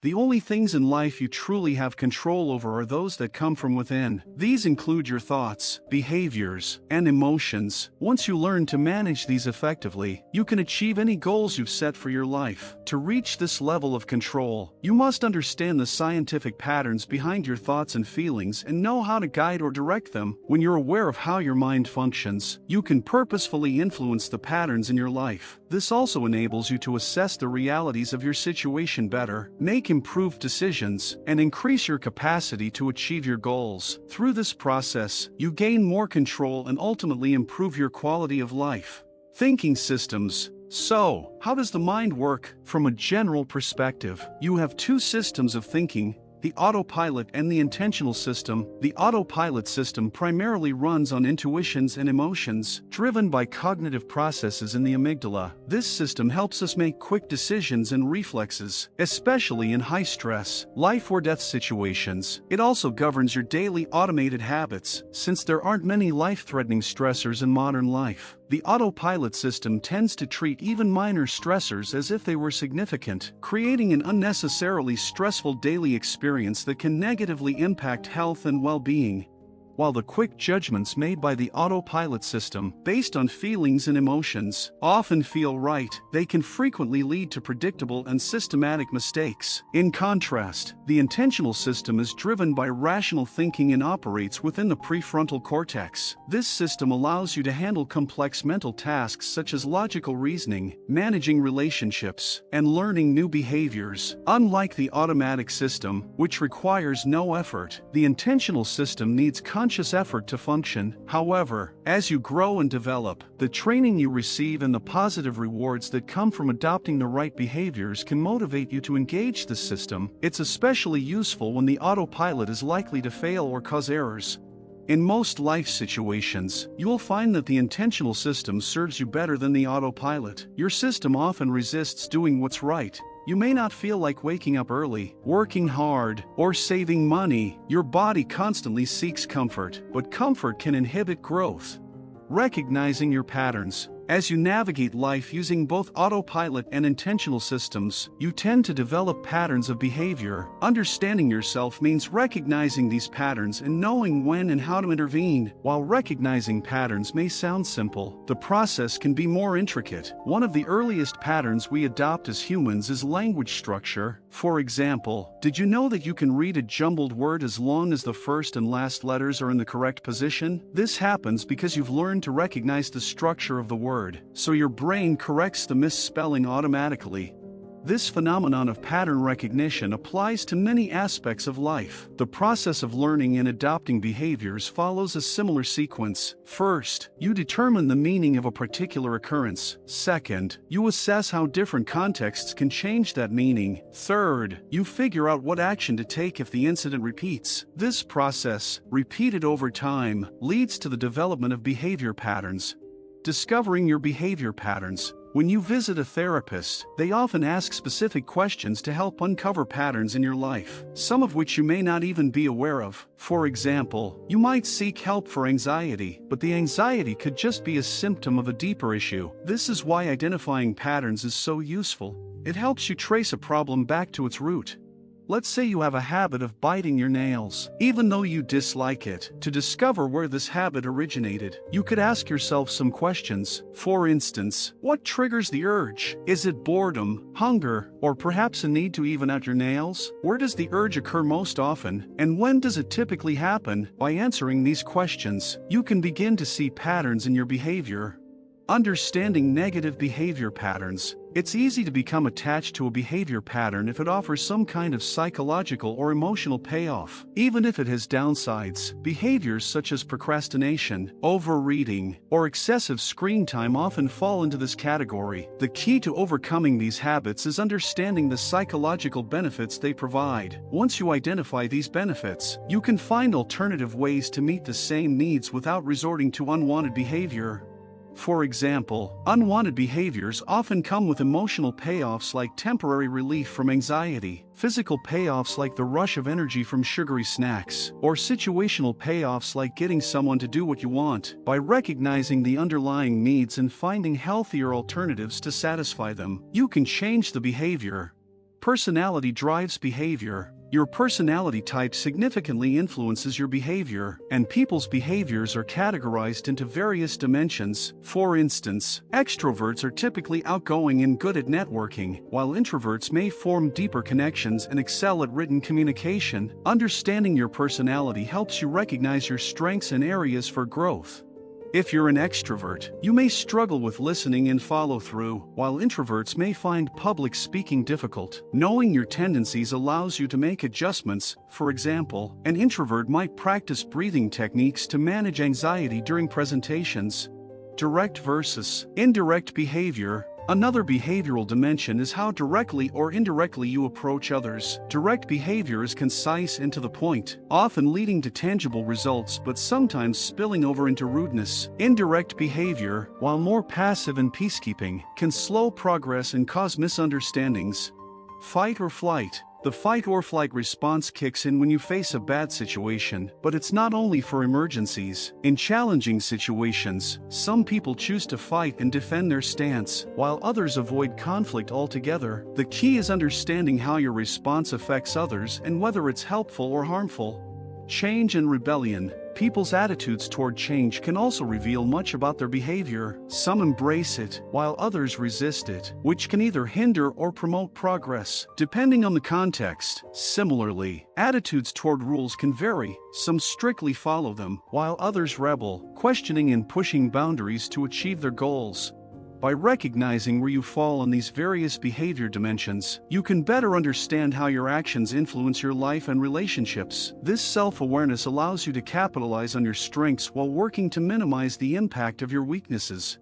The only things in life you truly have control over are those that come from within. These include your thoughts, behaviors, and emotions. Once you learn to manage these effectively, you can achieve any goals you've set for your life. To reach this level of control, you must understand the scientific patterns behind your thoughts and feelings and know how to guide or direct them. When you're aware of how your mind functions, you can purposefully influence the patterns in your life. This also enables you to assess the realities of your situation better, make improved decisions, and increase your capacity to achieve your goals. Through this process, you gain more control and ultimately improve your quality of life. Thinking systems. So, how does the mind work? From a general perspective, you have two systems of thinking: the autopilot and the intentional system. The autopilot system primarily runs on intuitions and emotions, driven by cognitive processes in the amygdala. This system helps us make quick decisions and reflexes, especially in high-stress, life-or-death situations. It also governs your daily automated habits, since there aren't many life-threatening stressors in modern life. The autopilot system tends to treat even minor stressors as if they were significant, creating an unnecessarily stressful daily experience that can negatively impact health and well-being. While the quick judgments made by the autopilot system, based on feelings and emotions, often feel right, they can frequently lead to predictable and systematic mistakes. In contrast, the intentional system is driven by rational thinking and operates within the prefrontal cortex. This system allows you to handle complex mental tasks such as logical reasoning, managing relationships, and learning new behaviors. Unlike the automatic system, which requires no effort, the intentional system needs conscious effort to function. However, as you grow and develop, the training you receive and the positive rewards that come from adopting the right behaviors can motivate you to engage the system. It's especially useful when the autopilot is likely to fail or cause errors. In most life situations, you will find that the intentional system serves you better than the autopilot. Your system often resists doing what's right. You may not feel like waking up early, working hard, or saving money. Your body constantly seeks comfort, but comfort can inhibit growth. Recognizing your patterns. As you navigate life using both autopilot and intentional systems, you tend to develop patterns of behavior. Understanding yourself means recognizing these patterns and knowing when and how to intervene. While recognizing patterns may sound simple, the process can be more intricate. One of the earliest patterns we adopt as humans is language structure. For example, did you know that you can read a jumbled word as long as the first and last letters are in the correct position? This happens because you've learned to recognize the structure of the word, so your brain corrects the misspelling automatically. This phenomenon of pattern recognition applies to many aspects of life. The process of learning and adopting behaviors follows a similar sequence. First, you determine the meaning of a particular occurrence. Second, you assess how different contexts can change that meaning. Third, you figure out what action to take if the incident repeats. This process, repeated over time, leads to the development of behavior patterns. Discovering your behavior patterns. When you visit a therapist, they often ask specific questions to help uncover patterns in your life, some of which you may not even be aware of. For example, you might seek help for anxiety, but the anxiety could just be a symptom of a deeper issue. This is why identifying patterns is so useful. It helps you trace a problem back to its root. Let's say you have a habit of biting your nails, even though you dislike it. To discover where this habit originated, you could ask yourself some questions. For instance, what triggers the urge? Is it boredom, hunger, or perhaps a need to even out your nails? Where does the urge occur most often, and when does it typically happen? By answering these questions, you can begin to see patterns in your behavior. Understanding negative behavior patterns. It's easy to become attached to a behavior pattern if it offers some kind of psychological or emotional payoff. Even if it has downsides, behaviors such as procrastination, overreading, or excessive screen time often fall into this category. The key to overcoming these habits is understanding the psychological benefits they provide. Once you identify these benefits, you can find alternative ways to meet the same needs without resorting to unwanted behavior. For example, unwanted behaviors often come with emotional payoffs like temporary relief from anxiety, physical payoffs like the rush of energy from sugary snacks, or situational payoffs like getting someone to do what you want. By recognizing the underlying needs and finding healthier alternatives to satisfy them, you can change the behavior. personality drives behavior. Your personality type significantly influences your behavior, and people's behaviors are categorized into various dimensions. For instance, extroverts are typically outgoing and good at networking, while introverts may form deeper connections and excel at written communication. Understanding your personality helps you recognize your strengths and areas for growth. If you're an extrovert, you may struggle with listening and follow-through, while introverts may find public speaking difficult. Knowing your tendencies allows you to make adjustments. For example, an introvert might practice breathing techniques to manage anxiety during presentations. Direct versus indirect behavior. Another behavioral dimension is how directly or indirectly you approach others. Direct behavior is concise and to the point, often leading to tangible results but sometimes spilling over into rudeness. Indirect behavior, while more passive and peacekeeping, can slow progress and cause misunderstandings. Fight or flight. The fight or flight response kicks in when you face a bad situation, but it's not only for emergencies. In challenging situations, some people choose to fight and defend their stance, while others avoid conflict altogether. The key is understanding how your response affects others and whether it's helpful or harmful. Change and rebellion. People's attitudes toward change can also reveal much about their behavior. Some embrace it, while others resist it, which can either hinder or promote progress, depending on the context. Similarly, attitudes toward rules can vary. Some strictly follow them, while others rebel, questioning and pushing boundaries to achieve their goals. By recognizing where you fall on these various behavior dimensions, you can better understand how your actions influence your life and relationships. This self-awareness allows you to capitalize on your strengths while working to minimize the impact of your weaknesses.